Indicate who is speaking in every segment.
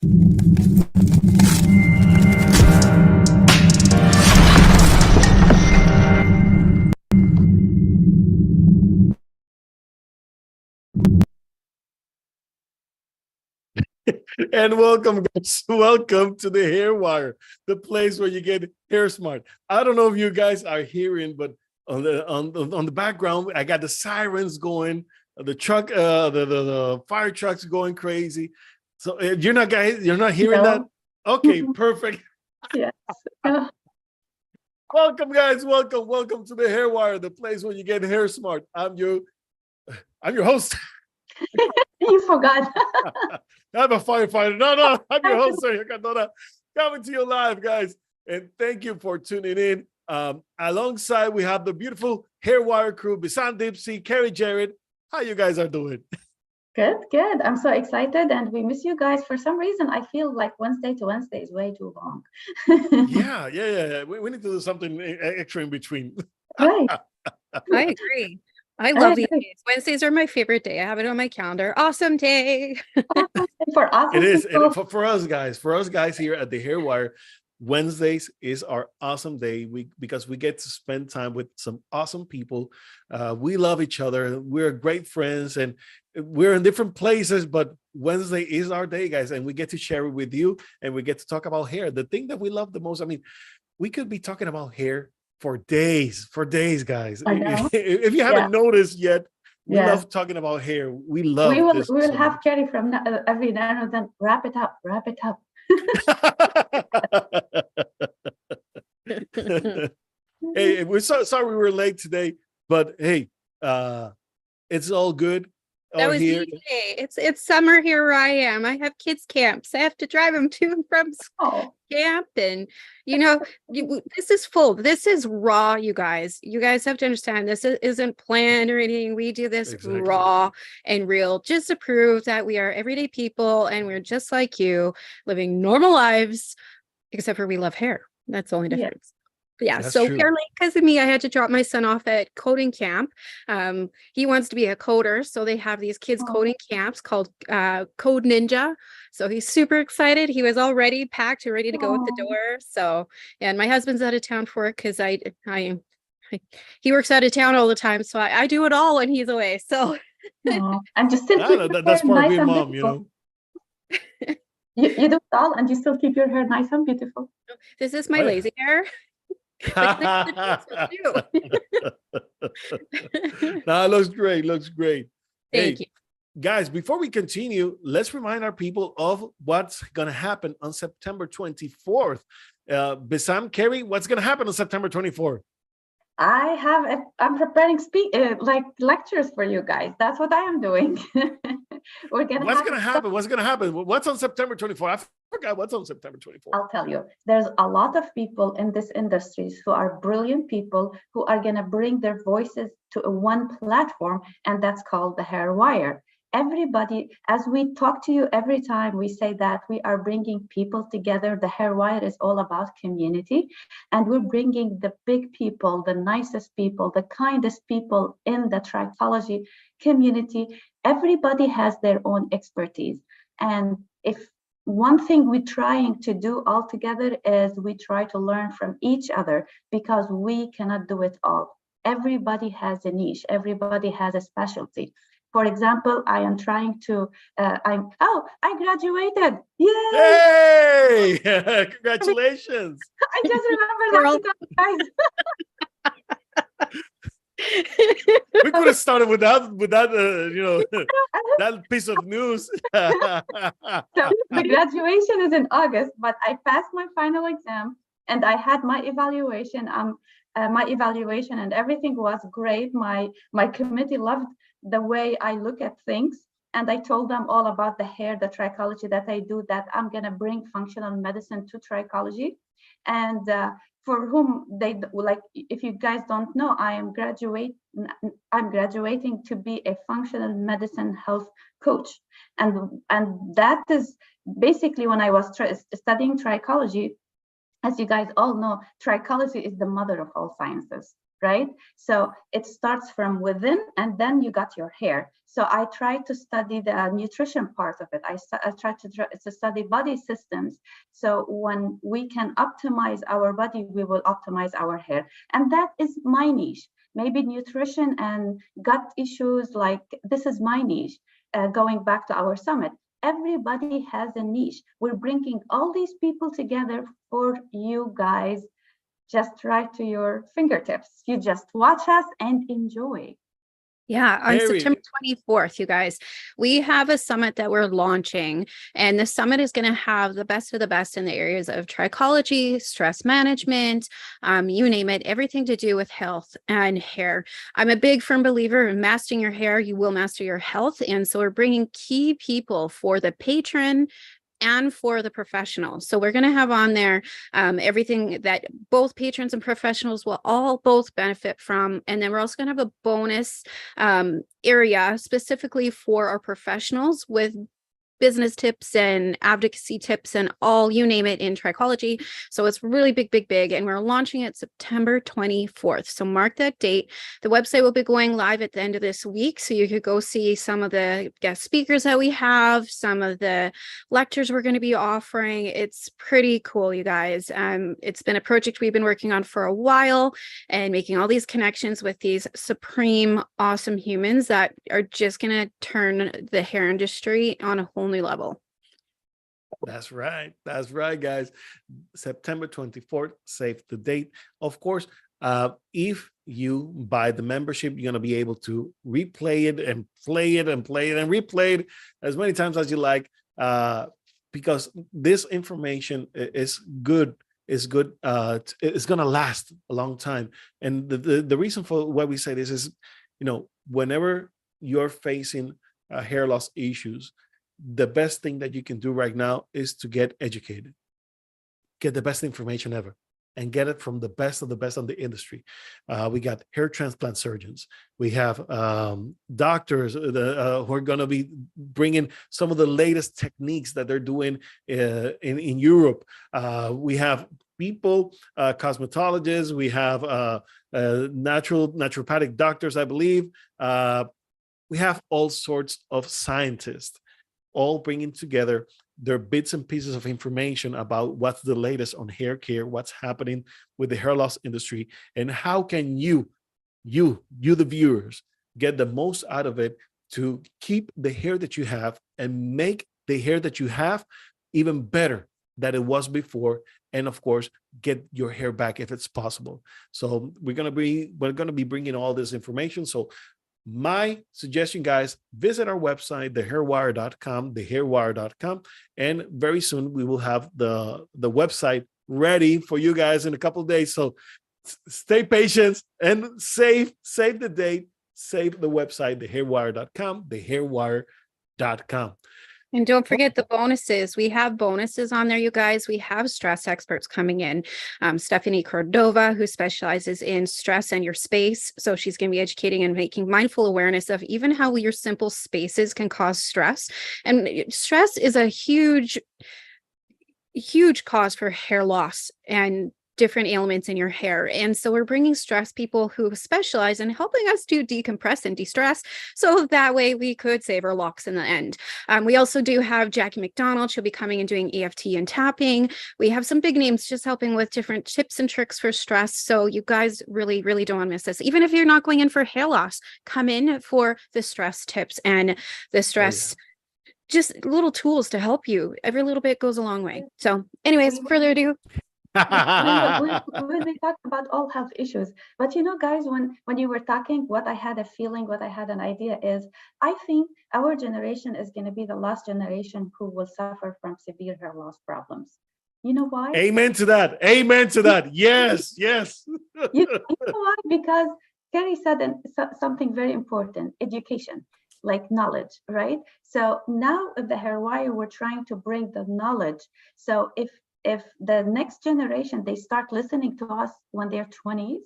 Speaker 1: And welcome, guys. Welcome to the Hair Wire, the place where you get hair smart. I don't know if you guys are hearing, but on the background, I got the sirens going, the truck, the fire trucks going crazy. So you're not hearing that? Okay, perfect.
Speaker 2: Yes.
Speaker 1: Welcome, guys. Welcome to the Hair Wire, the place where you get hair smart. I'm your host.
Speaker 2: You forgot.
Speaker 1: I'm a firefighter. No, I'm your host, Sergio Cardona, coming to you live, guys. And thank you for tuning in. Alongside, we have the beautiful Hair Wire crew, Bisan Dipsy, Carrie Jared. How you guys are doing?
Speaker 2: Good. I'm so excited, and we miss you guys. For some reason, I feel like Wednesday to Wednesday is way too long.
Speaker 1: Yeah. We need to do something extra in between.
Speaker 2: Right.
Speaker 3: I agree. I love these days. Wednesdays are my favorite day. I have it on my calendar. Awesome day.
Speaker 2: For us,
Speaker 1: it is. For us guys here at the Hair Wire, Wednesdays is our awesome day because we get to spend time with some awesome people. We love each other. We're great friends and we're in different places, but Wednesday is our day, guys, and we get to share it with you and we get to talk about hair. The thing that we love the most, I mean, we could be talking about hair for days, guys. If you haven't noticed yet, we love talking about hair. We love this.
Speaker 2: We will have Carrie from every now and then. Wrap it up.
Speaker 1: Hey, we're so sorry we were late today, but hey, it's all good.
Speaker 3: That was here. It's summer here where I am. I have kids camps. I have to drive them to and from camp, and this is full. This is raw, you guys. You guys have to understand this isn't planned or anything. We do this raw and real, just to prove that we are everyday people and we're just like you, living normal lives, except for we love hair. That's the only difference. Yeah, so apparently because of me, I had to drop my son off at coding camp. He wants to be a coder, so they have these kids coding camps called Code Ninja. So he's super excited. He was all ready, packed, and ready to go at the door. So, and my husband's out of town for it because he works out of town all the time. So I do it all when he's away. So
Speaker 2: and just still
Speaker 1: that's part of being mom, you know.
Speaker 2: You do it all, and you still keep your hair nice and beautiful.
Speaker 3: This is my lazy hair.
Speaker 1: No, it looks great.
Speaker 3: Thank you,
Speaker 1: guys. Before we continue, let's remind our people of what's gonna happen on September 24th. Bisan, Carrie, what's gonna happen on September 24th?
Speaker 2: I'm preparing lectures for you guys. That's what I am doing. What's gonna happen?
Speaker 1: What's on September 24th? I forgot what's on September 24th.
Speaker 2: I'll tell you. There's a lot of people in this industry who are brilliant people who are gonna bring their voices to one platform, and that's called the Hair Wire. Everybody, as we talk to you every time, we say that we are bringing people together. The Hair Wire is all about community, and we're bringing the big people, the nicest people, the kindest people in the trichology community. Everybody has their own expertise, and if one thing we're trying to do all together is we try to learn from each other, because we cannot do it all. Everybody has a niche. Everybody has a specialty. For example, I am trying to, I graduated. Yay!
Speaker 1: Hey! Congratulations.
Speaker 2: I just remembered that, guys.
Speaker 1: We could have started with that that piece of news.
Speaker 2: So the graduation is in August, but I passed my final exam and I had my evaluation. My evaluation and everything was great. My committee loved the way I look at things, and I told them all about the hair, the trichology that I do, that I'm gonna bring functional medicine to trichology. And for whom they like, if you guys don't know, I'm graduating to be a functional medicine health coach, and that is basically when I was studying trichology. As you guys all know, trichology is the mother of all sciences. right? So it starts from within, and then you got your hair. So I try to study the nutrition part of it. I try to study body systems. So when we can optimize our body, we will optimize our hair. And that is my niche. Maybe nutrition and gut issues, like this is my niche. Going back to our summit, everybody has a niche. We're bringing all these people together for you guys, just right to your fingertips. You just watch us and enjoy.
Speaker 3: Yeah, on
Speaker 1: Very
Speaker 3: September 24th, you guys, we have a summit that we're launching, and the summit is going to have the best of the best in the areas of trichology, stress management, you name it, everything to do with health and hair. I'm a big firm believer in mastering your hair, you will master your health. And so we're bringing key people for the patron and for the professionals. So we're going to have on there everything that both patrons and professionals will all both benefit from. And then we're also going to have a bonus area specifically for our professionals with business tips and advocacy tips and all, you name it, in trichology. So it's really big, big, big. And we're launching it September 24th. So mark that date. The website will be going live at the end of this week. So you could go see some of the guest speakers that we have, some of the lectures we're going to be offering. It's pretty cool, you guys. It's been a project we've been working on for a while and making all these connections with these supreme, awesome humans that are just going to turn the hair industry on a whole new level.
Speaker 1: That's right. That's right, guys. September 24th, save the date. Of course, if you buy the membership, you're going to be able to replay it and play it and play it and replay it as many times as you like, because this information is good. It's good. It's going to last a long time. And the reason for why we say this is, whenever you're facing hair loss issues, the best thing that you can do right now is to get educated, get the best information ever, and get it from the best of the best of the industry. We got hair transplant surgeons. We have doctors who are going to be bringing some of the latest techniques that they're doing in Europe. We have people, cosmetologists. We have naturopathic doctors, I believe. We have all sorts of scientists, all bringing together their bits and pieces of information about what's the latest on hair care, what's happening with the hair loss industry, and how can you, the viewers, get the most out of it to keep the hair that you have and make the hair that you have even better than it was before, and of course, get your hair back if it's possible. So we're gonna be bringing all this information. So my suggestion, guys, visit our website, thehairwire.com, and very soon we will have the website ready for you guys in a couple of days. So stay patient and save the date, save the website, thehairwire.com.
Speaker 3: And don't forget the bonuses. We have bonuses on there, you guys. We have stress experts coming in. Stephanie Cordova, who specializes in stress and your space. So she's going to be educating and making mindful awareness of even how your simple spaces can cause stress. And stress is a huge cause for hair loss and different ailments in your hair. And so we're bringing stress people who specialize in helping us to decompress and de-stress, so that way we could save our locks in the end. We also do have Jackie McDonald. She'll be coming and doing EFT and tapping. We have some big names just helping with different tips and tricks for stress. So you guys really, really don't want to miss this. Even if you're not going in for hair loss, come in for the stress tips and the stress just little tools to help you. Every little bit goes a long way. So anyways, further ado.
Speaker 2: We talk about all health issues, but guys, when you were talking, what I had an idea is, I think our generation is going to be the last generation who will suffer from severe hair loss problems. You know why?
Speaker 1: Amen to that. Yes.
Speaker 2: You know why? Because Kerry said something very important: education, like knowledge, right? So now at the Hairwire, we're trying to bring the knowledge. So if the next generation, they start listening to us when they're 20s,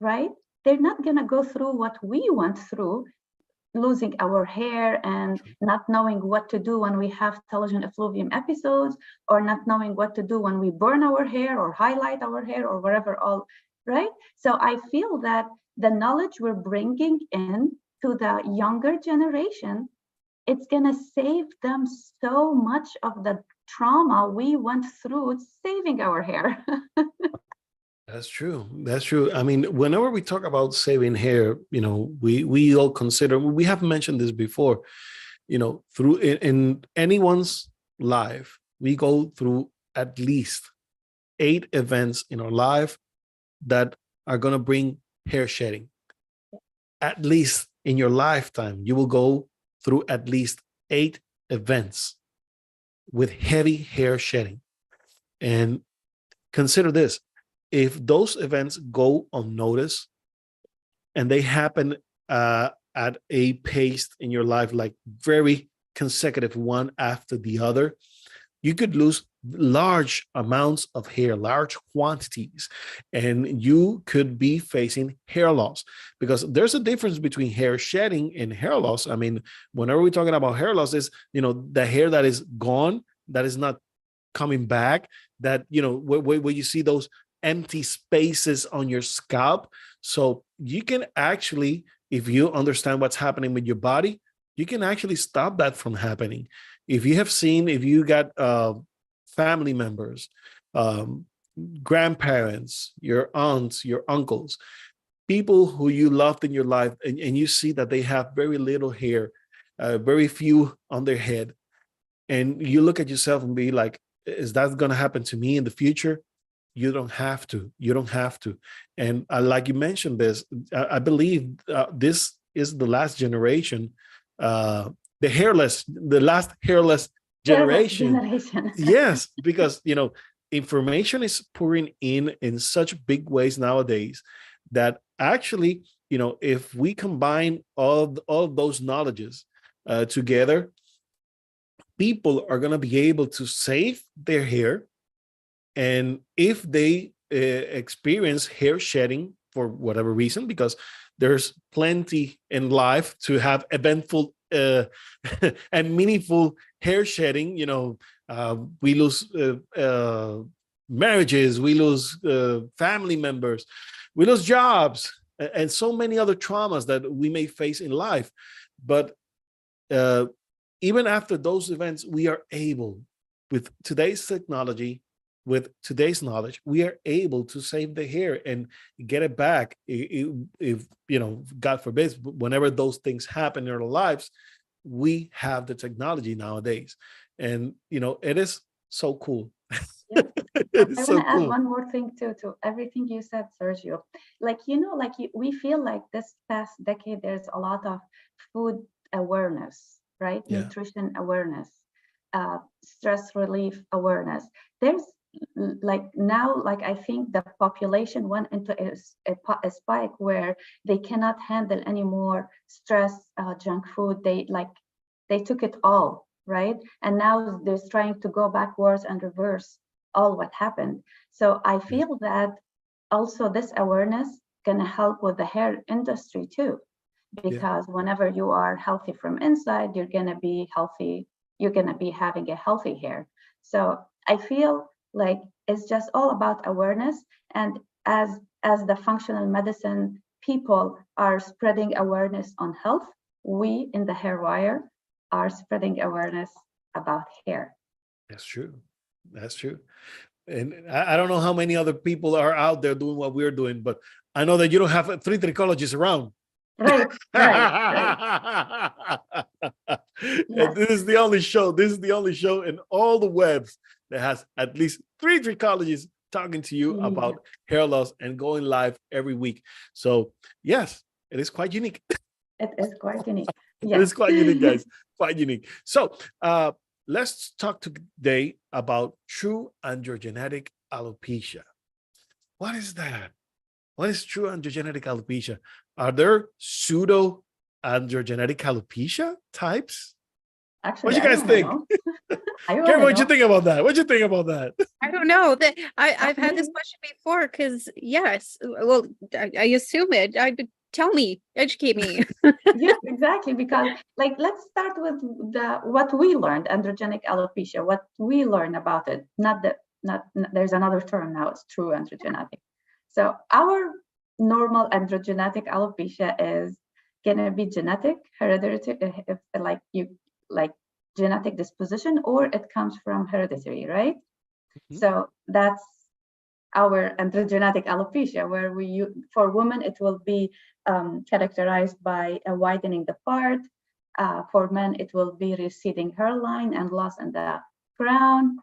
Speaker 2: right? They're not going to go through what we went through, losing our hair and not knowing what to do when we have telogen effluvium episodes, or not knowing what to do when we burn our hair or highlight our hair or whatever all right? So I feel that the knowledge we're bringing in to the younger generation, it's going to save them so much of the trauma we went through saving our hair.
Speaker 1: That's true. That's true. I mean, whenever we talk about saving hair, we all consider, we have mentioned this before, through in anyone's life, we go through at least 8 events in our life that are going to bring hair shedding. At least in your lifetime, you will go through at least 8 events with heavy hair shedding. And consider this, if those events go unnoticed and they happen at a pace in your life, like very consecutive, one after the other, you could lose large amounts of hair, large quantities, and you could be facing hair loss, because there's a difference between hair shedding and hair loss. I mean, whenever we're talking about hair loss, is the hair that is gone, that is not coming back, that where you see those empty spaces on your scalp. So you can actually, if you understand what's happening with your body, you can actually stop that from happening. If you got family members, grandparents, your aunts, your uncles, people who you loved in your life, and you see that they have very little hair, very few on their head, and you look at yourself and be like, is that going to happen to me in the future? You don't have to. You don't have to. And like you mentioned this, I believe this is the last generation, the last hairless generation. Yes, because information is pouring in such big ways nowadays that actually, if we combine all those knowledges together, people are going to be able to save their hair. And if they experience hair shedding for whatever reason, because there's plenty in life to have eventful and meaningful hair shedding, we lose marriages, we lose family members, we lose jobs, and so many other traumas that we may face in life. But even after those events, we are able, with today's technology, with today's knowledge, we are able to save the hair and get it back. If God forbid, whenever those things happen in our lives, we have the technology nowadays, and it is so cool.
Speaker 2: Yeah. I want
Speaker 1: so
Speaker 2: to add
Speaker 1: cool.
Speaker 2: one more thing too to everything you said, Sergio. We feel like this past decade, there's a lot of food awareness, right?
Speaker 1: Yeah.
Speaker 2: Nutrition awareness, stress relief awareness. There's now, I think the population went into a spike where they cannot handle any more stress, junk food. They took it all, right? And now they're trying to go backwards and reverse all what happened. So I feel that also this awareness gonna help with the hair industry too, because whenever you are healthy from inside, you're gonna be healthy. You're gonna be having a healthy hair. So I feel like it's just all about awareness. And as the functional medicine people are spreading awareness on health, we in the Hair Wire are spreading awareness about hair.
Speaker 1: That's true. That's true. And I don't know how many other people are out there doing what we're doing, but I know that you don't have 3 trichologists around.
Speaker 2: Right.
Speaker 1: And this is the only show. This is the only show in all the webs that has at least 3 trichologists talking to you about hair loss and going live every week. So yes, it is quite unique.
Speaker 2: It is quite unique. Yes.
Speaker 1: It is quite unique, guys. Quite unique. So let's talk today about true androgenetic alopecia. What is that? What is true androgenetic alopecia? Are there pseudo androgenetic alopecia types?
Speaker 2: Actually,
Speaker 1: what do you guys think? Karen, what do you think about that? What do you think about that?
Speaker 3: I don't know. That I've had this question before, because yes, well, I assume it. Tell me, educate me.
Speaker 2: Yes, exactly. Because let's start with what we learned, androgenic alopecia, what we learned about it. Not there's another term now, it's true androgenetic. So our normal androgenetic alopecia is going to be genetic, hereditary, if like genetic disposition, or it comes from hereditary, right? Mm-hmm. So that's our androgenetic alopecia, where for women it will be characterized by widening the part. For men, it will be receding hairline and loss in the crown.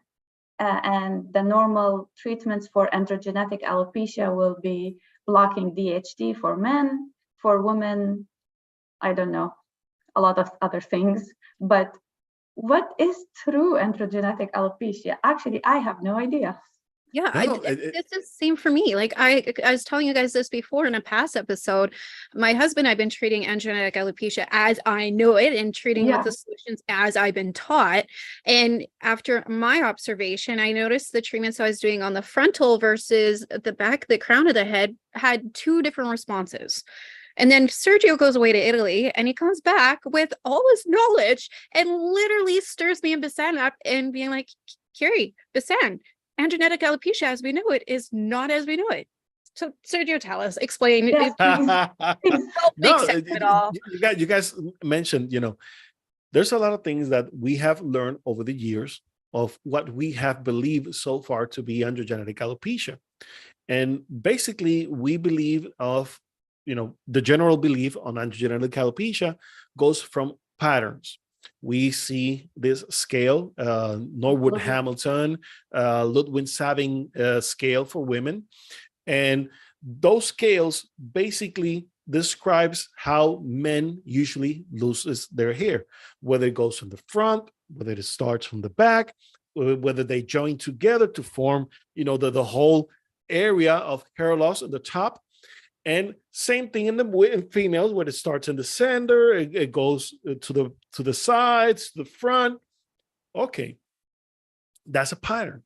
Speaker 2: And the normal treatments for androgenetic alopecia will be blocking DHT for men. For women, I don't know, a lot of other things. But what is true androgenetic alopecia? Actually, I have no idea.
Speaker 3: Yeah, it's the same for me. Like I was telling you guys this before in a past episode. My husband, I've been treating androgenetic alopecia as I know it and treating with the solutions as I've been taught. And after my observation, I noticed the treatments I was doing on the frontal versus the back, the crown of the head had two different responses. And then Sergio goes away to Italy and he comes back with all his knowledge and literally stirs me and Basan up and being like, Carrie, Basan, androgenetic alopecia as we know it is not as we know it. So Sergio, tell us, explain.
Speaker 2: Yes,
Speaker 1: you guys mentioned, there's a lot of things that we have learned over the years of what we have believed so far to be androgenetic alopecia. And basically we believe of, the general belief on androgenetic alopecia goes from patterns. We see this scale, Norwood Hamilton, Ludwig-Saving scale for women. And those scales basically describes how men usually loses their hair, whether it goes from the front, whether it starts from the back, whether they join together to form, the whole area of hair loss at the top. And same thing in females, where it starts in the center, it goes to the sides, to the front. Okay, that's a pattern.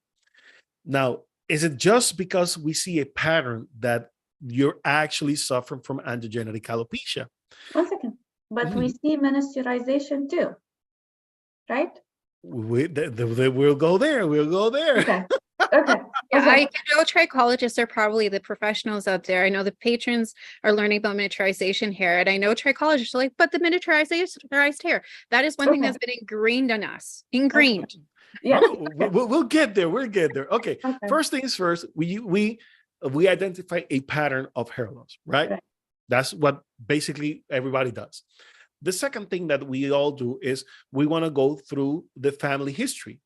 Speaker 1: Now, is it just because we see a pattern that you're actually suffering from androgenetic alopecia?
Speaker 2: 1 second, but we see miniaturization too, right?
Speaker 1: We'll go there. We'll go there.
Speaker 2: Okay. Okay.
Speaker 3: Yeah, I know trichologists are probably the professionals out there. I know the patrons are learning about miniaturization hair, and I know trichologists are like, but the miniaturized hair, that is one thing that's been ingrained on us. Ingrained.
Speaker 2: Okay. Yeah.
Speaker 1: We'll get there. We'll get there. Okay. First things first, we identify a pattern of hair loss, right? That's what basically everybody does. The second thing that we all do is we want to go through the family history.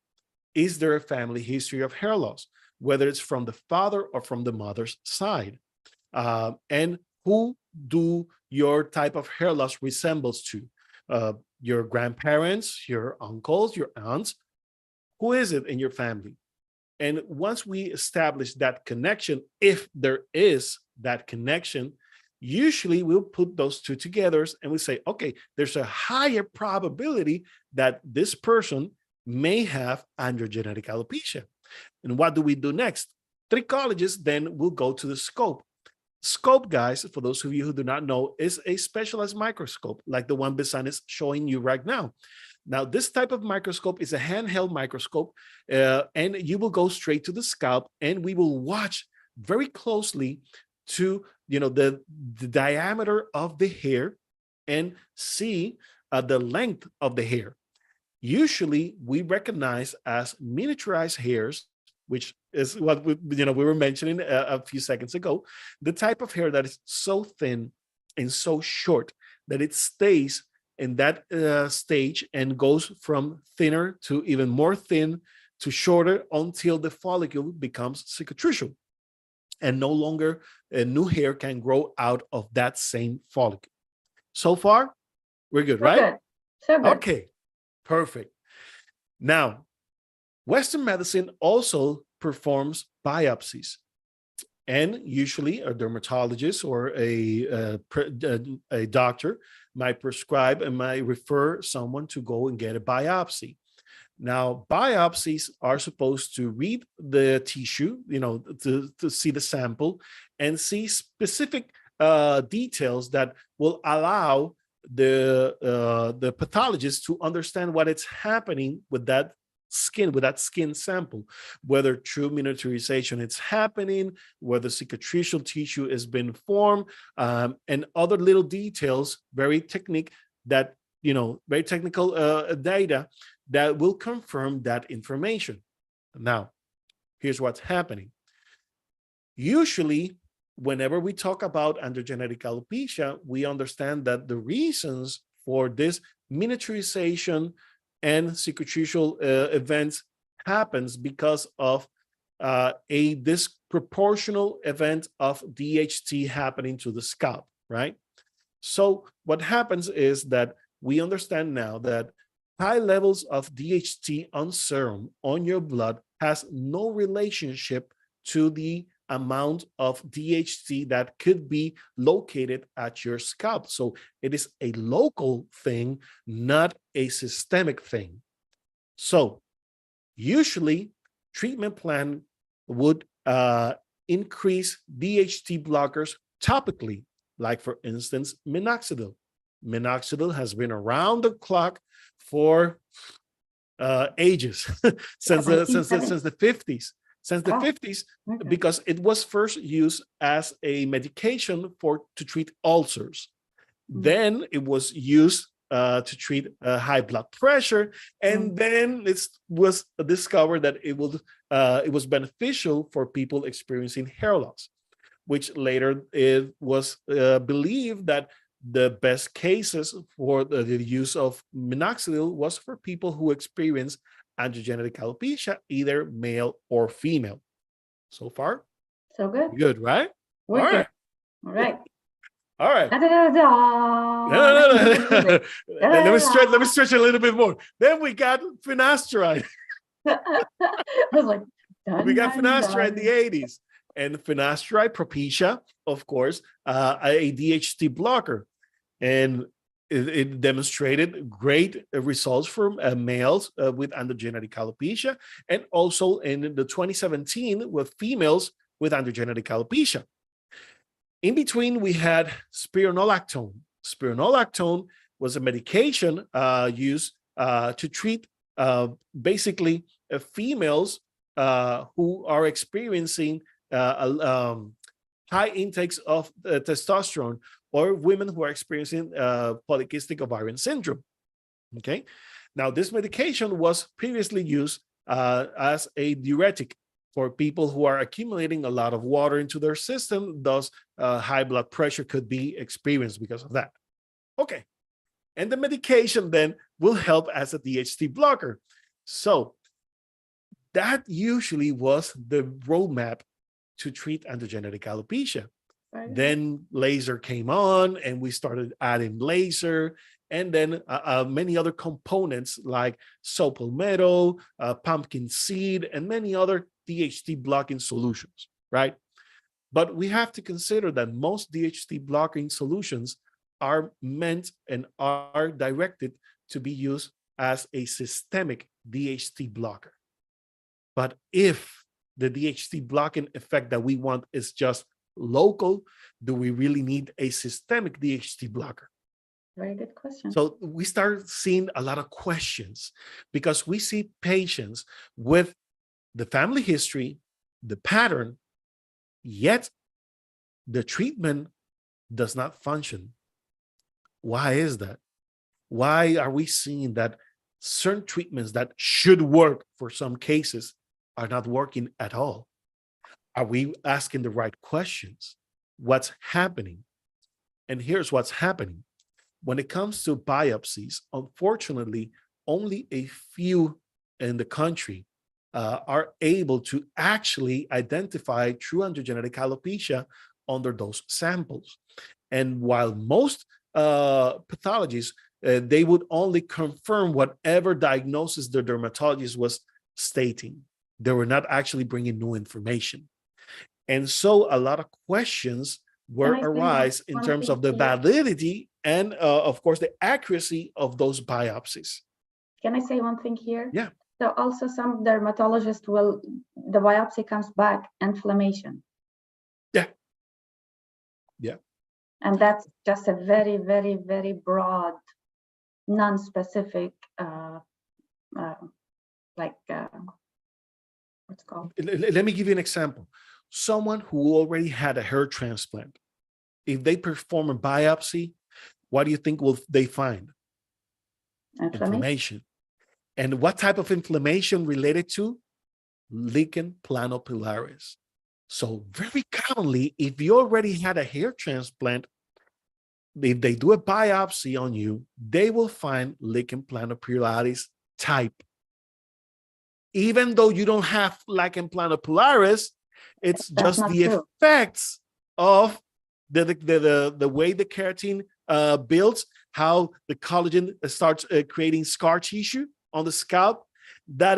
Speaker 1: Is there a family history of hair loss, whether it's from the father or from the mother's side? And who do your type of hair loss resembles to? Your grandparents, your uncles, your aunts? Who is it in your family? And once we establish that connection, if there is that connection, usually we'll put those two together and we say, okay, there's a higher probability that this person may have androgenetic alopecia. And what do we do next? Trichologists then will go to the scope. Scope, guys, for those of you who do not know, is a specialized microscope like the one Bisan is showing you right now. Now, this type of microscope is a handheld microscope, and you will go straight to the scalp, and we will watch very closely to the diameter of the hair and see the length of the hair. Usually we recognize as miniaturized hairs, which is what we were mentioning a few seconds ago, the type of hair that is so thin and so short that it stays in that stage and goes from thinner to even more thin to shorter until the follicle becomes cicatricial and no longer a new hair can grow out of that same follicle. So far, we're good, right?
Speaker 2: Good. So good.
Speaker 1: Okay. Perfect. Now, Western medicine also performs biopsies, and usually a dermatologist or a doctor might prescribe and might refer someone to go and get a biopsy. Now, biopsies are supposed to read the tissue, to see the sample and see specific details that will allow the pathologist to understand what is happening with that skin, with that skin sample, whether true miniaturization is happening, whether cicatricial tissue has been formed, and other little details, very technique that, very technical data that will confirm that information. Now, here's what's happening. Usually, whenever we talk about androgenetic alopecia, we understand that the reasons for this miniaturization and cicatricial events happens because of a disproportional event of DHT happening to the scalp, right? So what happens is that we understand now that high levels of DHT on serum on your blood has no relationship to the amount of DHT that could be located at your scalp. So it is a local thing, not a systemic thing. So usually treatment plan would increase DHT blockers topically, like for instance, minoxidil. Minoxidil has been around the clock for ages, since the 50s. Since the 50s, because it was first used as a medication to treat ulcers. Then it was used to treat high blood pressure, and then it was discovered that it was beneficial for people experiencing hair loss, which later it was believed that the best cases for the use of minoxidil was for people who experience androgenetic alopecia, either male or female. So far,
Speaker 2: so good.
Speaker 1: Good, right?
Speaker 2: All right. All right.
Speaker 1: All right.
Speaker 2: Da, da, da, da.
Speaker 1: Let me stretch a little bit more. Then we got finasteride.
Speaker 2: I was like,
Speaker 1: We got finasteride in the 80s, and finasteride propecia, of course, a DHT blocker, and it demonstrated great results for males with androgenetic alopecia, and also in the 2017 with females with androgenetic alopecia. In between, we had spironolactone. Spironolactone was a medication used to treat basically females who are experiencing high intakes of testosterone, or women who are experiencing polycystic ovarian syndrome. Okay, now this medication was previously used as a diuretic for people who are accumulating a lot of water into their system, thus high blood pressure could be experienced because of that. Okay, and the medication then will help as a DHT blocker. So that usually was the roadmap to treat androgenetic alopecia. Then laser came on, and we started adding laser, and then many other components like saw palmetto, pumpkin seed, and many other DHT blocking solutions, right? But we have to consider that most DHT blocking solutions are meant and are directed to be used as a systemic DHT blocker. But if the DHT blocking effect that we want is just local, do we really need a systemic DHT blocker?
Speaker 2: Very good question.
Speaker 1: So we start seeing a lot of questions because we see patients with the family history, the pattern, yet the treatment does not function. Why is that? Why are we seeing that certain treatments that should work for some cases are not working at all? Are we asking the right questions? What's happening? And here's what's happening. When it comes to biopsies, unfortunately, only a few in the country are able to actually identify true androgenetic alopecia under those samples. And while most pathologists, they would only confirm whatever diagnosis the dermatologist was stating. They were not actually bringing new information. And so a lot of questions arise in terms of the validity and, of course, the accuracy of those biopsies.
Speaker 2: Can I say one thing here?
Speaker 1: Yeah.
Speaker 2: So also some dermatologists the biopsy comes back inflammation.
Speaker 1: Yeah. Yeah.
Speaker 2: And that's just a very, very, very broad, non-specific like what's called?
Speaker 1: Let me give you an example. Someone who already had a hair transplant, if they perform a biopsy, what do you think will they find? Inflammation. And what type of inflammation related to? Lichen planopilaris. So very commonly, if you already had a hair transplant, if they do a biopsy on you, they will find lichen planopilaris type. Even though you don't have lichen planopilaris, it's just the effects of the way the keratin builds, how the collagen starts creating scar tissue on the scalp that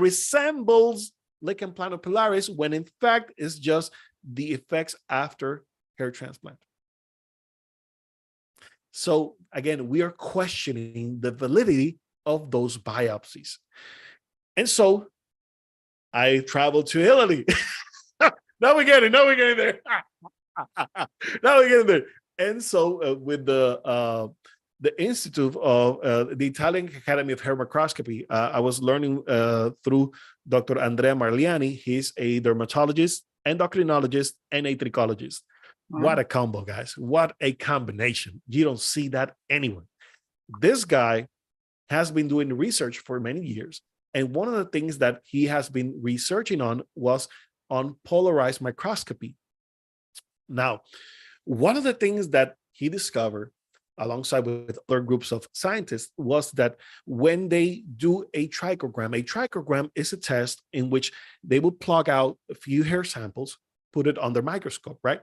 Speaker 1: resembles lichen planopilaris, when in fact it's just the effects after hair transplant. So again, we are questioning the validity of those biopsies. And so I traveled to Italy. Now we're getting there. Now we're getting there. And so with the Institute of the Italian Academy of Hair Microscopy, I was learning through Dr. Andrea Marliani. He's a dermatologist, endocrinologist, and a trichologist. Wow. What a combo, guys. What a combination. You don't see that anywhere. This guy has been doing research for many years. And one of the things that he has been researching on was on polarized microscopy. Now, one of the things that he discovered alongside with other groups of scientists was that when they do a trichogram is a test in which they will plug out a few hair samples, put it under microscope, right?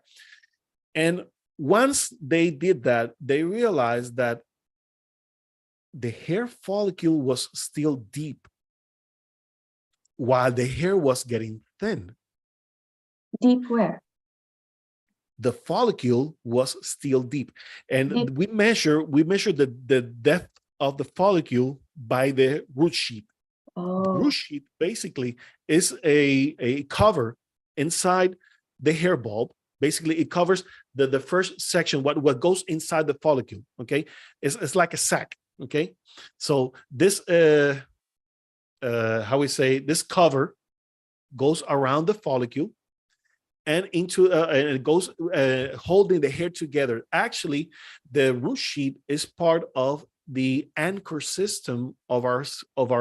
Speaker 1: And once they did that, they realized that the hair follicle was still deep while the hair was getting thin.
Speaker 2: Deep where?
Speaker 1: The follicle was still deep. And we measure the depth of the follicle by the root sheath. Oh. The root sheath basically is a cover inside the hair bulb. Basically, it covers the first section, what goes inside the follicle, okay? It's like a sack, okay? So this, this cover goes around the follicle and into and it goes holding the hair together. Actually, the root sheath is part of the anchor system of our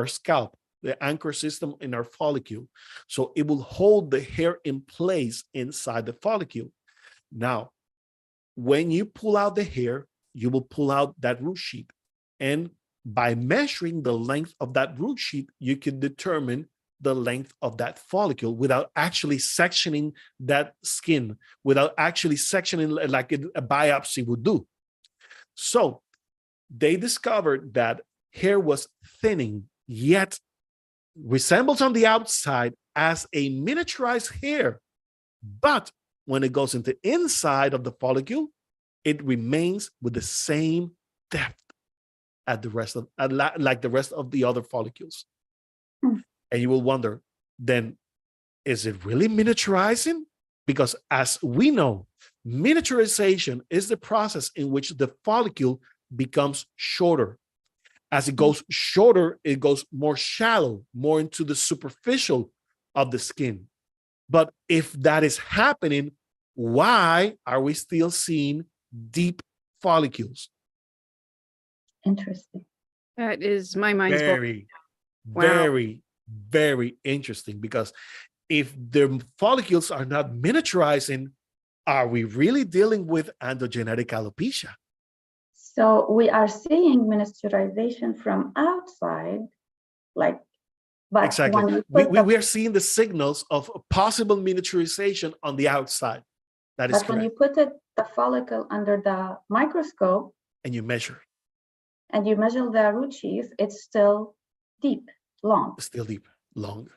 Speaker 1: scalp, the anchor system in our follicle. So it will hold the hair in place inside the follicle. Now, when you pull out the hair, you will pull out that root sheath. And by measuring the length of that root sheath, you can determine the length of that follicle without actually sectioning that skin, without actually sectioning like a biopsy would do. So they discovered that hair was thinning, yet resembles on the outside as a miniaturized hair. But when it goes into inside of the follicle, it remains with the same depth at the rest of, like the rest of the other follicles. And you will wonder, then, is it really miniaturizing? Because as we know, miniaturization is the process in which the follicle becomes shorter. As it goes shorter, it goes more shallow, more into the superficial of the skin. But if that is happening, why are we still seeing deep follicles?
Speaker 2: Interesting.
Speaker 3: That is my mind's
Speaker 1: very, very interesting, because if the follicles are not miniaturizing, are we really dealing with androgenetic alopecia?
Speaker 2: So we are seeing miniaturization from outside, like, but
Speaker 1: exactly. We are seeing the signals of a possible miniaturization on the outside. That is correct.
Speaker 2: But when you put the follicle under the microscope
Speaker 1: and you measure
Speaker 2: the root sheath, it's still deep, long.
Speaker 1: Still deep, long.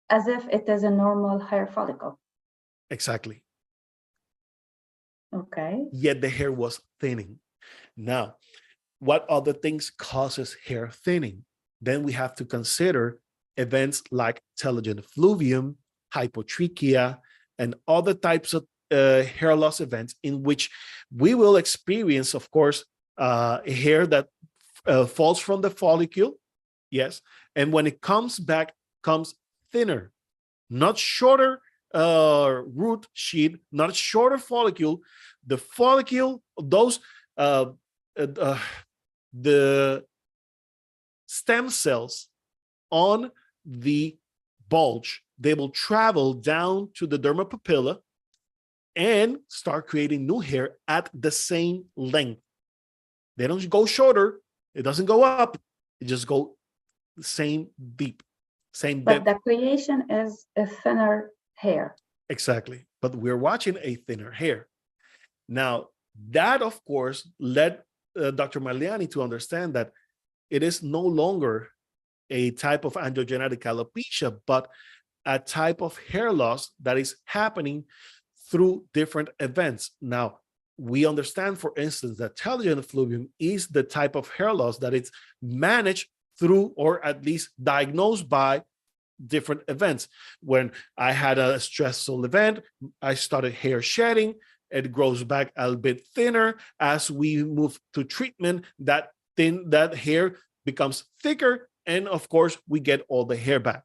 Speaker 2: As if it is a normal hair follicle.
Speaker 1: Exactly.
Speaker 2: Okay.
Speaker 1: Yet the hair was thinning. Now, what other things causes hair thinning? Then we have to consider events like telogen effluvium, hypotrichia, and other types of hair loss events in which we will experience, of course, hair that falls from the follicle, yes, And when it comes back, comes thinner, not shorter root sheet, not shorter follicle. The follicle, those the stem cells on the bulge, they will travel down to the derma papilla and start creating new hair at the same length. They don't go shorter. It doesn't go up. It just go the same deep, same depth.
Speaker 2: But the creation is a thinner hair.
Speaker 1: Exactly. But we're watching a thinner hair. Now, that, of course, led Dr. Maliani to understand that it is no longer a type of androgenetic alopecia, but a type of hair loss that is happening through different events. Now, we understand, for instance, that telogen effluvium is the type of hair loss that it's managed through, or at least diagnosed by, different events. When I had a stressful event, I started hair shedding. It grows back a bit thinner. As we move to treatment, that hair becomes thicker, and of course, we get all the hair back.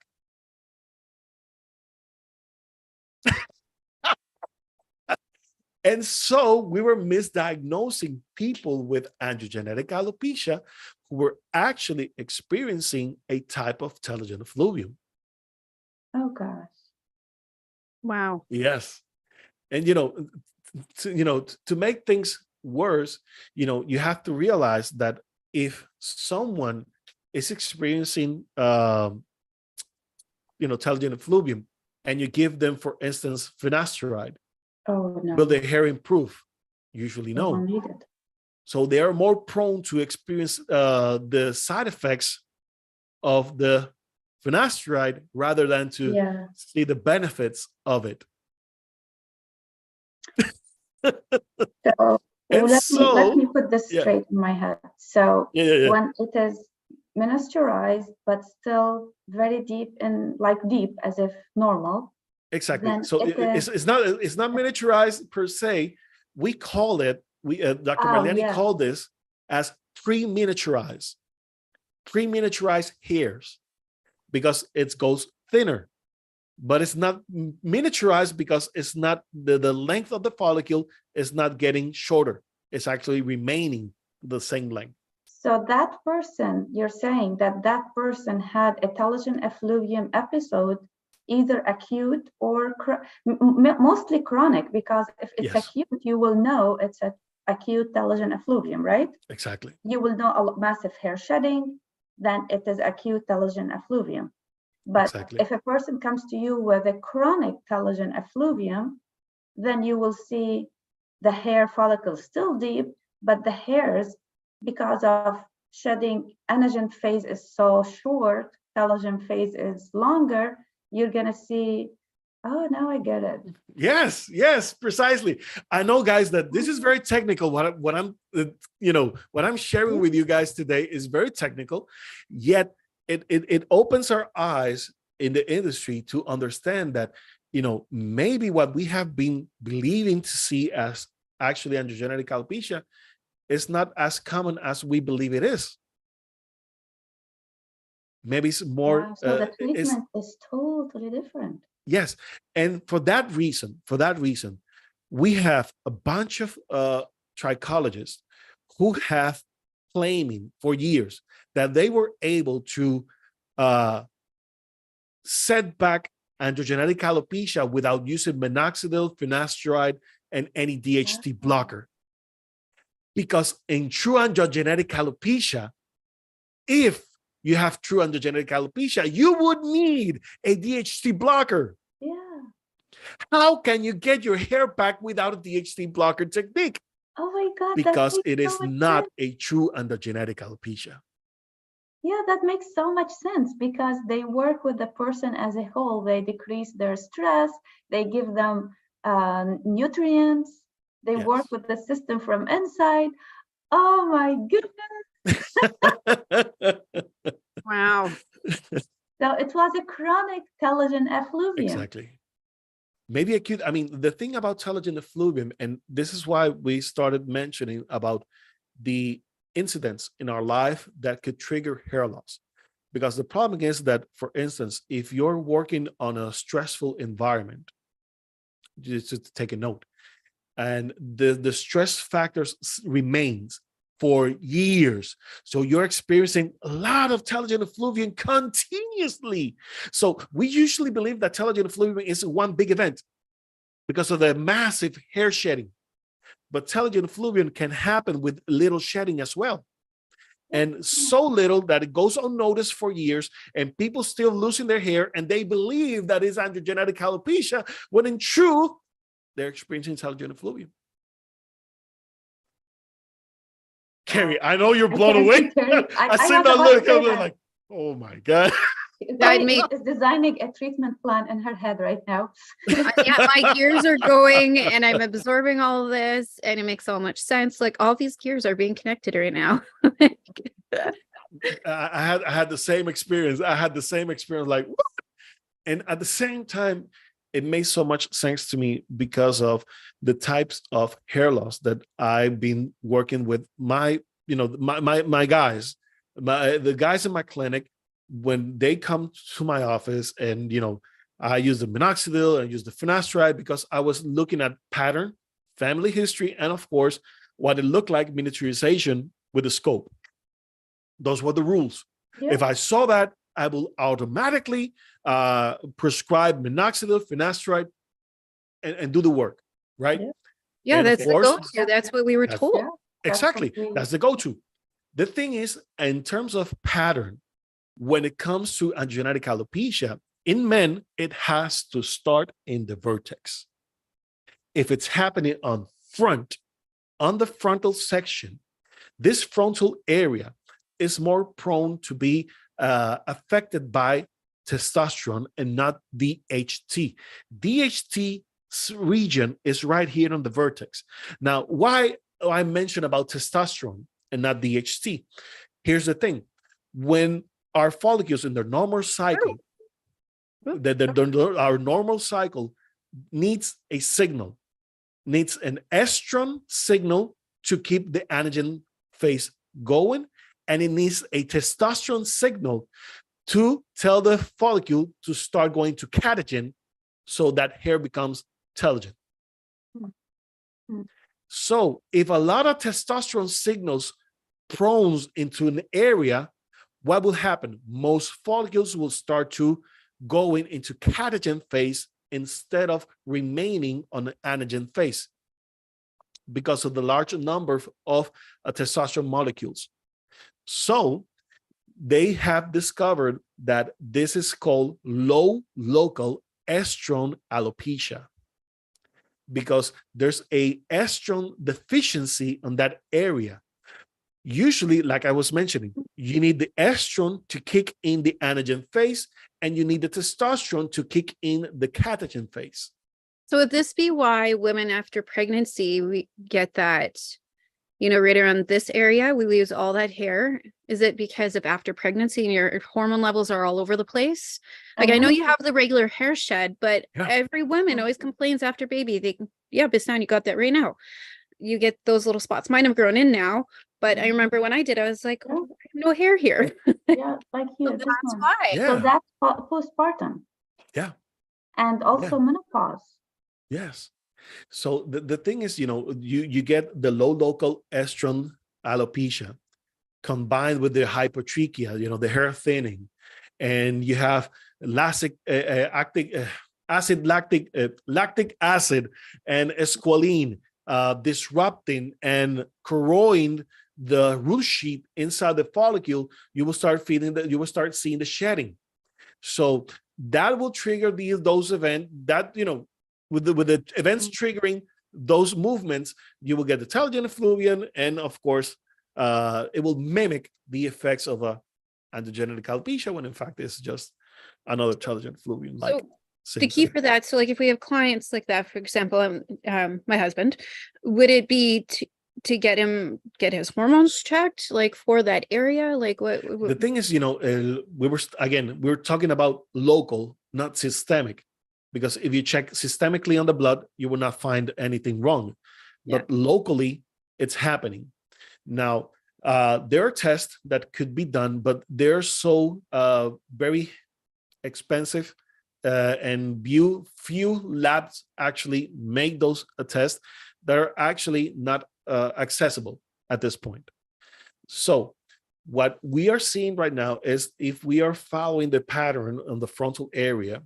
Speaker 1: And so we were misdiagnosing people with androgenetic alopecia who were actually experiencing a type of telogen effluvium.
Speaker 2: Oh gosh.
Speaker 3: Wow.
Speaker 1: Yes. And to make things worse, you have to realize that if someone is experiencing telogen effluvium, and you give them, for instance, finasteride,
Speaker 2: oh no,
Speaker 1: will their hair improve? Usually no. So they are more prone to experience the side effects of the finasteride rather than to see the benefits of it.
Speaker 2: So let me put this straight in my head. So when it is miniaturized, but still very deep, deep as if normal.
Speaker 1: Exactly. So it's not miniaturized per se. We call it, Dr. Maliani called this as pre-miniaturized hairs, because it goes thinner. But it's not miniaturized because it's not the length of the follicle is not getting shorter. It's actually remaining the same length.
Speaker 2: So that person, you're saying that person had a telogen effluvium episode, either acute or mostly chronic, because if it's acute, you will know it's an acute telogen effluvium, right?
Speaker 1: Exactly.
Speaker 2: You will know a massive hair shedding, then it is acute telogen effluvium. But if a person comes to you with a chronic telogen effluvium, then you will see the hair follicles still deep, but the hairs, because of shedding, anagen phase is so short, telogen phase is longer, you're going to see, oh, now I get it.
Speaker 1: Yes, precisely. I know, guys, that this is very technical. What I'm sharing with you guys today is very technical, yet it opens our eyes in the industry to understand that, maybe what we have been believing to see as actually androgenetic alopecia is not as common as we believe it is. Maybe it's more.
Speaker 2: So the treatment is totally different.
Speaker 1: Yes, and for that reason, we have a bunch of trichologists who have claiming for years that they were able to set back androgenetic alopecia without using minoxidil, finasteride, and any DHT blocker. Because in true androgenetic alopecia, if you have true androgenetic alopecia, you would need a DHT blocker.
Speaker 2: Yeah.
Speaker 1: How can you get your hair back without a DHT blocker technique?
Speaker 2: Oh my God.
Speaker 1: Because it is not a true androgenetic alopecia.
Speaker 2: Yeah, that makes so much sense, because they work with the person as a whole. They decrease their stress. They give them nutrients. They work with the system from inside. Oh my goodness.
Speaker 3: Wow.
Speaker 2: So it was a chronic telogen effluvium.
Speaker 1: Exactly. Maybe acute. I mean, the thing about telogen effluvium, and this is why we started mentioning about the incidents in our life that could trigger hair loss. Because the problem is that, for instance, if you're working on a stressful environment, just to take a note, and the stress factors remains for years. So you're experiencing a lot of telogen effluvium continuously. So we usually believe that telogen effluvium is one big event because of the massive hair shedding. But telogen effluvium can happen with little shedding as well. And so little that it goes unnoticed for years, and people still losing their hair, and they believe that is androgenetic alopecia, when in truth, they're experiencing telogen effluvium. Carrie, I know you're blown away. I see that look, I'm like, oh my God.
Speaker 2: Is designing a treatment plan in her head right now.
Speaker 3: Yeah, my gears are going and I'm absorbing all of this, and it makes so much sense. Like all these gears are being connected right now.
Speaker 1: I had the same experience. Like, what? And at the same time, it made so much sense to me because of the types of hair loss that I've been working with my guys, the guys in my clinic. When they come to my office, and I use the minoxidil and use the finasteride, because I was looking at pattern, family history, and of course what it looked like miniaturization with a scope. Those were the rules. Yeah. If I saw that, I will automatically prescribe minoxidil, finasteride, and do the work, right?
Speaker 3: Yeah, that's the go-to. That's what we were told.
Speaker 1: Yeah, exactly. That's the go-to. The thing is, in terms of pattern, when it comes to androgenetic alopecia, in men, it has to start in the vertex. If it's happening on the frontal section, this frontal area is more prone to be affected by testosterone and not DHT. DHT region is right here on the vertex. Now, why I mentioned about testosterone and not DHT? Here's the thing. When our follicles in their normal cycle, our normal cycle needs a signal, needs an estrogen signal to keep the anagen phase going, and it needs a testosterone signal to tell the follicle to start going to catagen, so that hair becomes telogen. So if a lot of testosterone signals prone into an area, what will happen? Most follicles will start to going into catagen phase instead of remaining on the anagen phase because of the large number of testosterone molecules. So they have discovered that this is called low local estrogen alopecia, because there's a estrogen deficiency on that area. Usually, like I was mentioning, you need the estrogen to kick in the anagen phase, and you need the testosterone to kick in the catagen phase.
Speaker 3: So would this be why women after pregnancy, we get that, right around this area, we lose all that hair? Is it because of after pregnancy and your hormone levels are all over the place? Like, I know you have the regular hair shed, but every woman always complains after baby. Bistan, you got that right now. You get those little spots. Mine have grown in now, but I remember when I did, I was like, I have no hair here.
Speaker 2: Like here. So that's why. Yeah. So that's postpartum.
Speaker 1: Yeah.
Speaker 2: And also menopause.
Speaker 1: Yes. So the thing is, you get the low local estrogen alopecia combined with the hypertrichia, the hair thinning, and you have lactic acid and squalene disrupting and corroding the root sheath inside the follicle. You will start seeing the shedding. So that will trigger those events that, with the events triggering those movements, you will get the telogen effluvium, and of course, it will mimic the effects of a androgenetic alopecia, when in fact it's just another telogen effluvium.
Speaker 3: So the key for that, so like if we have clients like that, for example, my husband, would it be to get his hormones checked, like for that area? Like what?
Speaker 1: The thing is, we were talking about local, not systemic. Because if you check systemically on the blood, you will not find anything wrong. But locally, it's happening. Now, There are tests that could be done, but they're so very expensive, and few labs actually make those tests that are actually not accessible at this point. So what we are seeing right now is, if we are following the pattern on the frontal area,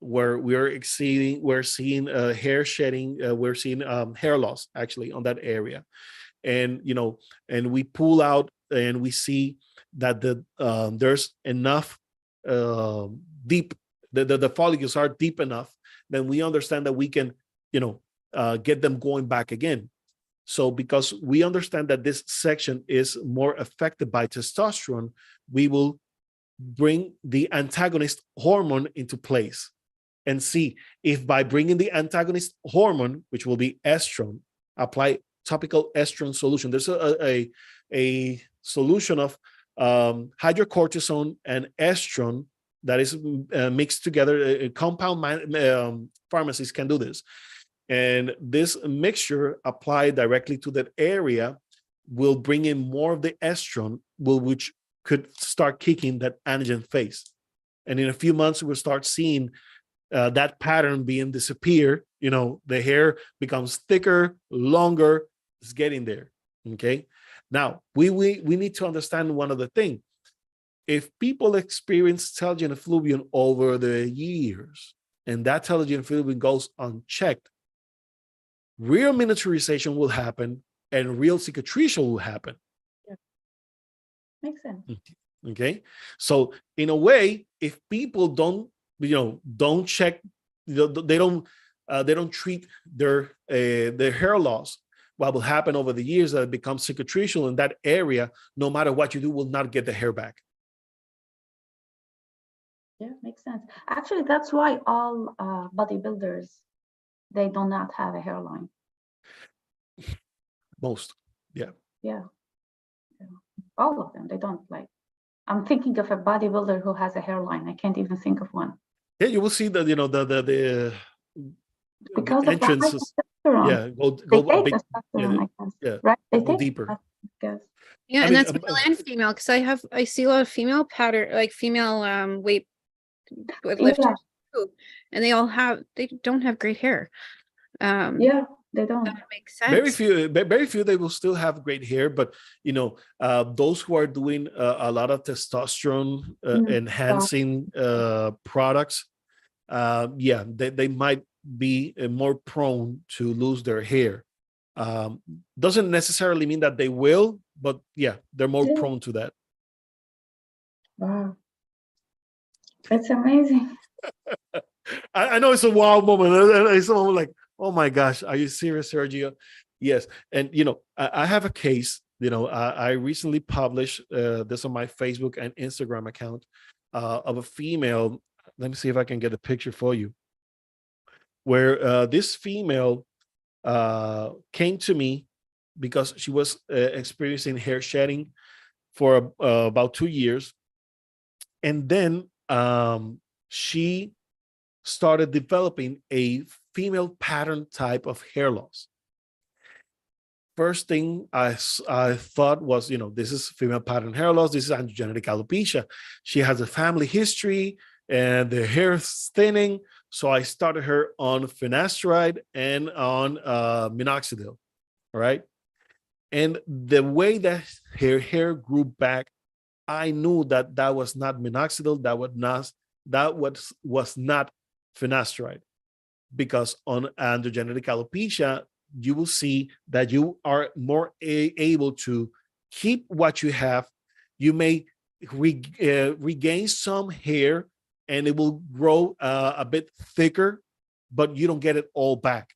Speaker 1: where we're seeing hair shedding, we're seeing hair loss actually on that area, and and we pull out and we see that there's enough deep, the follicles are deep enough, then we understand that we can get them going back again. So because we understand that this section is more affected by testosterone, we will bring the antagonist hormone into place and see if, by bringing the antagonist hormone, which will be estrogen, apply topical estrogen solution. There's a solution of hydrocortisone and estrogen that is mixed together. A compound pharmacies can do this. And this mixture applied directly to that area will bring in more of the estrogen, which could start kicking that anagen phase. And in a few months, we'll start seeing that pattern being disappear. The hair becomes thicker, longer. It's getting there. Okay. Now we need to understand one other thing. If people experience telogen effluvium over the years, and that telogen effluvium goes unchecked, real miniaturization will happen and real cicatrization will happen.
Speaker 2: Yeah. Makes sense.
Speaker 1: Okay. So in a way, if people don't check, they don't treat their hair loss, what will happen over the years that it becomes cicatrizal in that area, no matter what you do, will not get the hair back.
Speaker 2: Yeah, makes sense. Actually, that's why all bodybuilders, they do not have a hairline.
Speaker 1: Most, yeah.
Speaker 2: Yeah. All of them, they don't. I'm thinking of a bodybuilder who has a hairline. I can't even think of one.
Speaker 1: Yeah, you will see that
Speaker 2: because
Speaker 1: the
Speaker 2: of
Speaker 1: entrance
Speaker 2: the testosterone.
Speaker 1: Yeah,
Speaker 2: they
Speaker 1: go a
Speaker 2: take
Speaker 1: bit,
Speaker 2: testosterone, I guess.
Speaker 1: yeah,
Speaker 2: Right? They
Speaker 1: go
Speaker 2: take
Speaker 1: deeper.
Speaker 2: Yes.
Speaker 3: Yeah,
Speaker 1: I
Speaker 3: and
Speaker 1: mean,
Speaker 3: that's male and female, because I see a lot of female pattern, like female weight lifters too, and they don't have great hair.
Speaker 2: Yeah, they don't.
Speaker 3: That makes sense.
Speaker 1: Very few, they will still have great hair, but those who are doing a lot of testosterone enhancing products, yeah, they might be more prone to lose their hair. Doesn't necessarily mean that they will, but yeah, they're more prone to that.
Speaker 2: Wow, it's amazing.
Speaker 1: I know it's a wild moment. It's almost like, oh my gosh, are you serious, Sergio? Yes. And, I have a case, I recently published this on my Facebook and Instagram account of a female. Let me see if I can get a picture for you, where this female came to me because she was experiencing hair shedding for about 2 years. And then she started developing a female pattern type of hair loss. First thing I thought was, this is female pattern hair loss. This is androgenetic alopecia. She has a family history and the hair is thinning. So I started her on finasteride and on minoxidil. All right. And the way that her hair grew back, I knew that was not minoxidil. That was not finasteride, because on androgenetic alopecia, you will see that you are more able to keep what you have. You may regain some hair and it will grow a bit thicker, but you don't get it all back.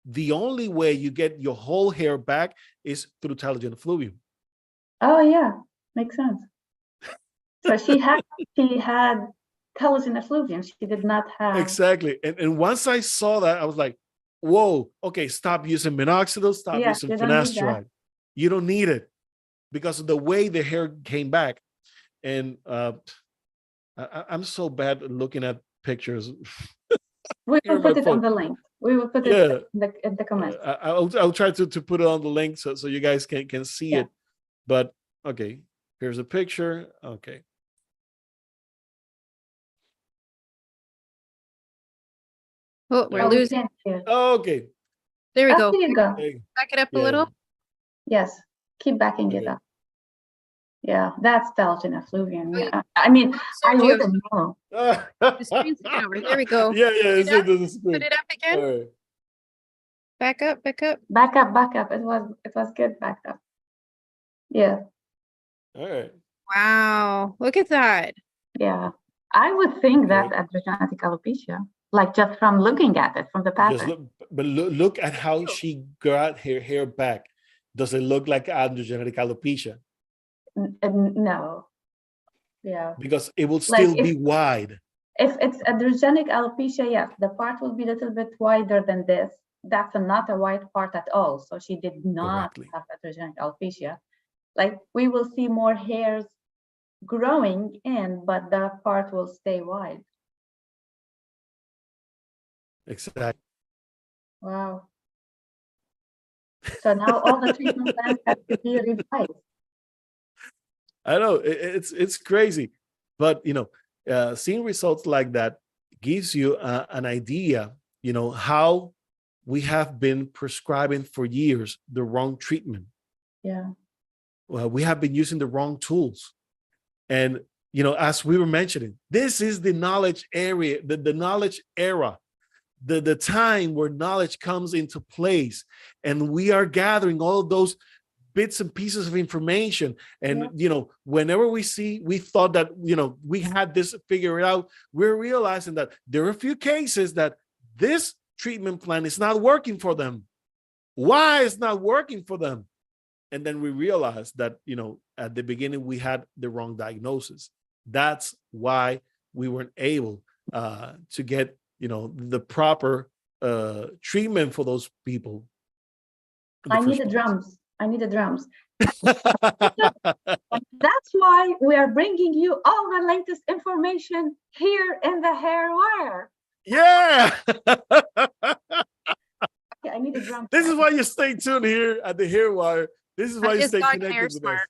Speaker 1: The only way you get your whole hair back is through telogen effluvium.
Speaker 2: Oh yeah, makes sense. So she had telogen effluvium. She did not have.
Speaker 1: Exactly. And once I saw that, I was like, whoa, okay, stop using minoxidil, stop using finasteride. You don't need it, because of the way the hair came back. And I'm so bad at looking at pictures.
Speaker 2: We will put it on the link. We will put it in the comments.
Speaker 1: I'll try to put it on the link so you guys can see it. But okay, here's a picture. Okay.
Speaker 3: Oh, we're losing.
Speaker 1: Okay.
Speaker 3: There we go.
Speaker 2: There you go.
Speaker 3: Back it up a little.
Speaker 2: Yes, keep backing it up. Yeah, that's Belgian effluvium.
Speaker 3: Wait.
Speaker 2: Yeah. I mean, I
Speaker 3: Sergio's
Speaker 2: wouldn't know.
Speaker 3: the screen's taking over. There we go.
Speaker 1: Yeah,
Speaker 3: Put it up.
Speaker 1: this is good.
Speaker 3: Put it up again.
Speaker 1: All right.
Speaker 3: Back up, back up.
Speaker 2: Back up, back up. It was good backed up. Yeah.
Speaker 1: All right.
Speaker 3: Wow, look at that.
Speaker 2: Yeah. I would think that androgenetic alopecia, like just from looking at it from the pattern.
Speaker 1: Look at how she got her hair back. Does it look like androgenetic alopecia?
Speaker 2: No. Yeah.
Speaker 1: Because it will still be wide.
Speaker 2: If it's androgenic alopecia, yes, the part will be a little bit wider than this. That's not a wide part at all. So she did not have androgenic alopecia. Like we will see more hairs growing in, but that part will stay wide.
Speaker 1: Exactly.
Speaker 2: Wow. So now all the treatment plans have to be revised.
Speaker 1: I know it's crazy, but you know, seeing results like that gives you an idea, you know, how we have been prescribing for years the wrong treatment.
Speaker 2: Yeah.
Speaker 1: Well, we have been using the wrong tools. And, you know, as we were mentioning, this is the knowledge area, the knowledge era, the time where knowledge comes into place. And we are gathering all of those bits and pieces of information. And, you know, whenever we thought that, you know, we had this figured out, we're realizing that there are a few cases that this treatment plan is not working for them. Why it's not working for them? And then we realized that, you know, at the beginning, we had the wrong diagnosis. That's why we weren't able to get, you know, the proper treatment for those people.
Speaker 2: I need the drums. I need the drums. That's why we are bringing you all the latest information here in the hair wire.
Speaker 1: Yeah.
Speaker 2: Okay, I need a drum.
Speaker 1: This is why you stay tuned here at the hair wire. This is why you stay connected with us.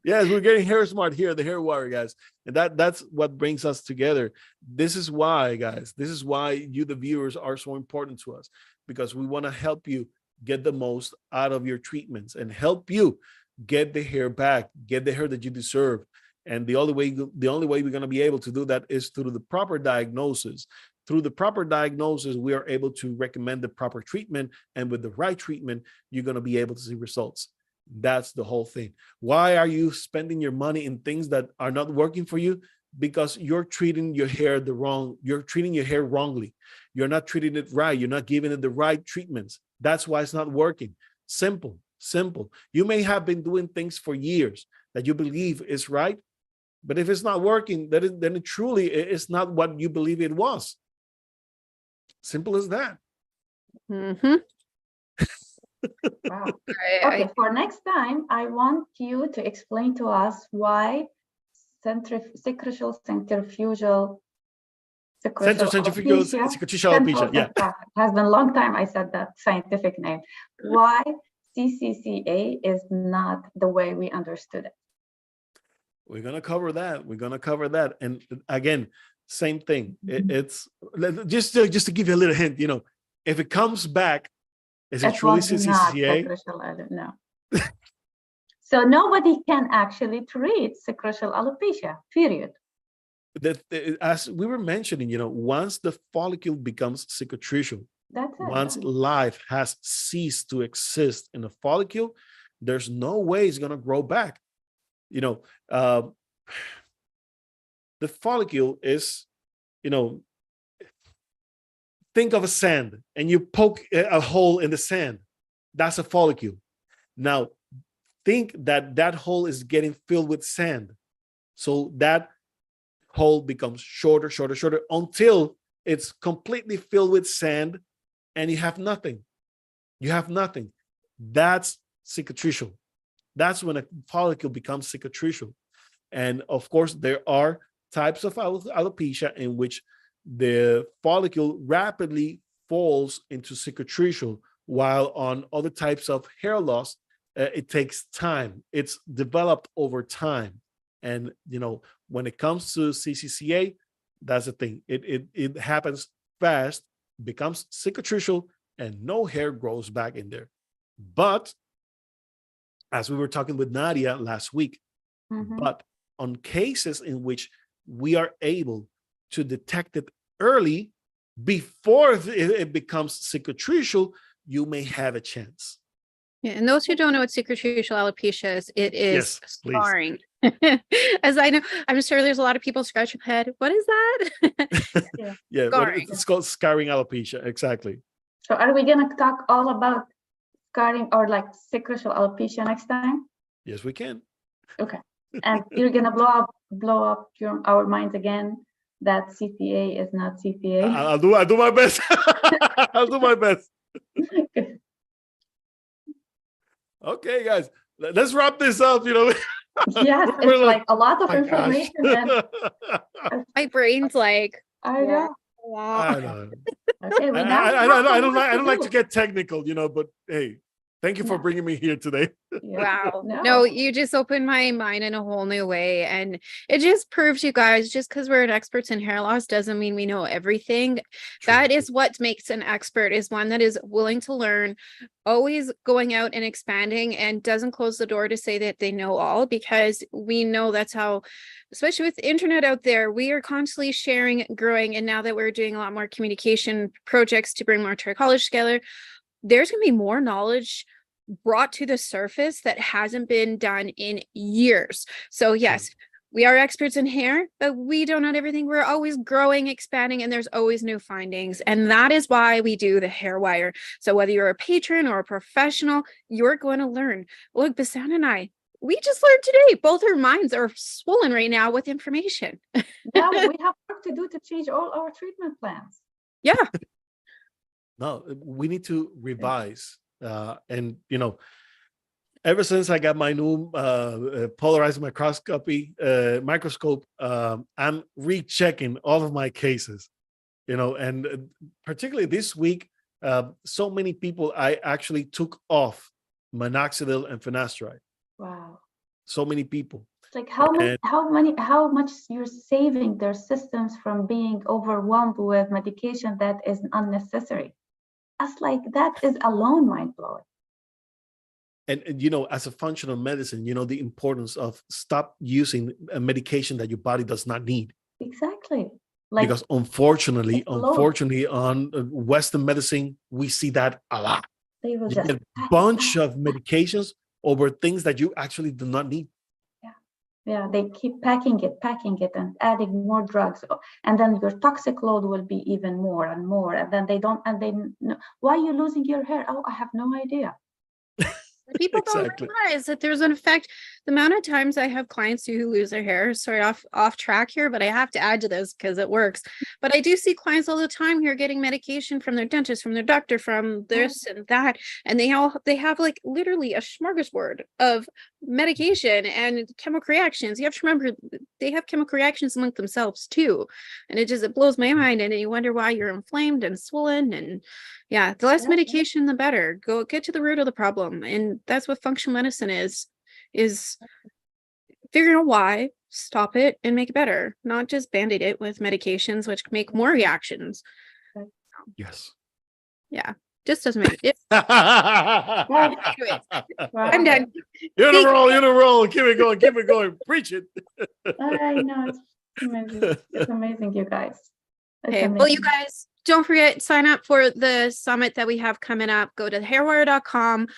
Speaker 1: Yes, we're getting hair smart here at the hair wire, guys. And that's what brings us together. This is why, guys, this is why you, the viewers, are so important to us, because we want to help you get the most out of your treatments and help you get the hair back, get the hair that you deserve. And the only way we're going to be able to do that is through the proper diagnosis. Through the proper diagnosis, we are able to recommend the proper treatment. And with the right treatment, you're going to be able to see results. That's the whole thing. Why are you spending your money in things that are not working for you? Because you're treating your hair you're treating your hair wrongly. You're not treating it right. You're not giving it the right treatments. That's why it's not working. Simple. You may have been doing things for years that you believe is right, but if it's not working, then it truly is not what you believe it was. Simple as that.
Speaker 2: Mm-hmm. Wow. Okay, for next time, I want you to explain to us why centrifugal alopecia. Yeah, it has been a long time I said that scientific name. Why CCCA is not the way we understood it.
Speaker 1: We're gonna cover that. And again, same thing. It's just to give you a little hint. You know, if it comes back, is it truly CCCA?
Speaker 2: No. So nobody can actually treat secretional alopecia. Period.
Speaker 1: As we were mentioning, you know, once the follicle becomes cicatricial,
Speaker 2: that's it.
Speaker 1: Once life has ceased to exist in a follicle, there's no way it's gonna grow back. You know, the follicle is, you know, think of a sand and you poke a hole in the sand. That's a follicle. Now, think that hole is getting filled with sand. So that hole becomes shorter until it's completely filled with sand and you have nothing. That's cicatricial. That's when a follicle becomes cicatricial. And of course, there are types of alopecia in which the follicle rapidly falls into cicatricial while on other types of hair loss, it takes time. It's developed over time. And, when it comes to CCCA, that's the thing. It happens fast, becomes cicatricial, and no hair grows back in there. But as we were talking with Nadia last week, but on cases in which we are able to detect it early before it becomes cicatricial, you may have a chance.
Speaker 3: Yeah, and those who don't know what cicatricial alopecia is, it is scarring. As I know, I'm sure there's a lot of people scratching their head. What is that?
Speaker 1: Yeah, it's called scarring alopecia. Exactly.
Speaker 2: So are we going to talk all about scarring or like cicatricial alopecia next time?
Speaker 1: Yes, we can.
Speaker 2: Okay. And you're going to blow up our minds again that CCA is not CCA.
Speaker 1: I'll do my best. I'll do my best. Okay, guys, let's wrap this up.
Speaker 2: Yes, it's like a lot of information.
Speaker 3: My brain's like,
Speaker 2: I know.
Speaker 1: I know.
Speaker 2: Okay,
Speaker 1: I don't like to get technical, but hey, thank you for bringing me here today.
Speaker 3: Wow. No, you just opened my mind in a whole new way. And it just proves, you guys, just because we're experts in hair loss doesn't mean we know everything. True. That is what makes an expert, is one that is willing to learn, always going out and expanding, and doesn't close the door to say that they know all, because we know that's how, especially with the internet out there, we are constantly sharing, growing. And now that we're doing a lot more communication projects to bring more trichology together, there's going to be more knowledge brought to the surface that hasn't been done in years. So yes, we are experts in hair, but we don't know everything. We're always growing, expanding, and there's always new findings. And that is why we do the Hair Wire. So whether you're a patron or a professional, you're going to learn. Look, Basan and I, we just learned today. Both our minds are swollen right now with information.
Speaker 2: Now we have work to do to change all our treatment plans.
Speaker 3: Yeah.
Speaker 1: No, we need to revise. And, ever since I got my new polarized microscope, I'm rechecking all of my cases, and particularly this week, so many people, I actually took off minoxidil and finasteride.
Speaker 2: Wow.
Speaker 1: So many people.
Speaker 2: It's like how much you're saving their systems from being overwhelmed with medication that is unnecessary. That's like, that is alone mind-blowing.
Speaker 1: And as a functional medicine, the importance of stop using a medication that your body does not need.
Speaker 2: Exactly.
Speaker 1: Because unfortunately on Western medicine, we see that a lot.
Speaker 2: They will
Speaker 1: just a bunch of medications over things that you actually do not need.
Speaker 2: Yeah, they keep packing it and adding more drugs, and then your toxic load will be even more and more, and then they why are you losing your hair? Oh, I have no idea.
Speaker 3: People don't realize that there's an effect. The amount of times I have clients who lose their hair, sorry, off track here, but I have to add to this because it works. But I do see clients all the time who are getting medication from their dentist, from their doctor, from this and that. And they have like literally a smorgasbord of medication and chemical reactions. You have to remember they have chemical reactions among themselves too. And it blows my mind. And you wonder why you're inflamed and swollen. And yeah, the less medication, the better. Go get to the root of the problem. And that's what functional medicine is figuring out why, stop it, and make it better, not just band-aid it with medications which make more reactions.
Speaker 1: Yes.
Speaker 3: Yeah, just doesn't make it. Well, anyways, I'm done.
Speaker 1: You're in a roll. Keep it going. Preach it.
Speaker 2: I know, it's amazing. It's amazing, you guys.
Speaker 3: Okay, well, you guys, don't forget, sign up for the summit that we have coming up. Go to hairwire.com.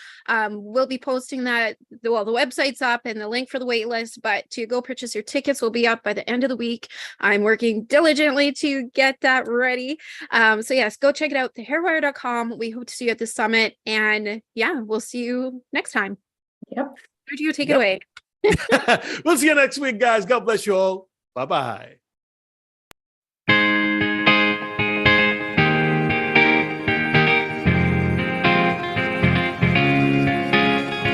Speaker 3: We'll be posting that. The website's up and the link for the wait list, but to go purchase your tickets will be up by the end of the week. I'm working diligently to get that ready. So yes, go check it out, hairwire.com. We hope to see you at the summit, and yeah, we'll see you next time.
Speaker 2: Yep.
Speaker 3: Sergio, take it away.
Speaker 1: We'll see you next week, guys. God bless you all. Bye-bye.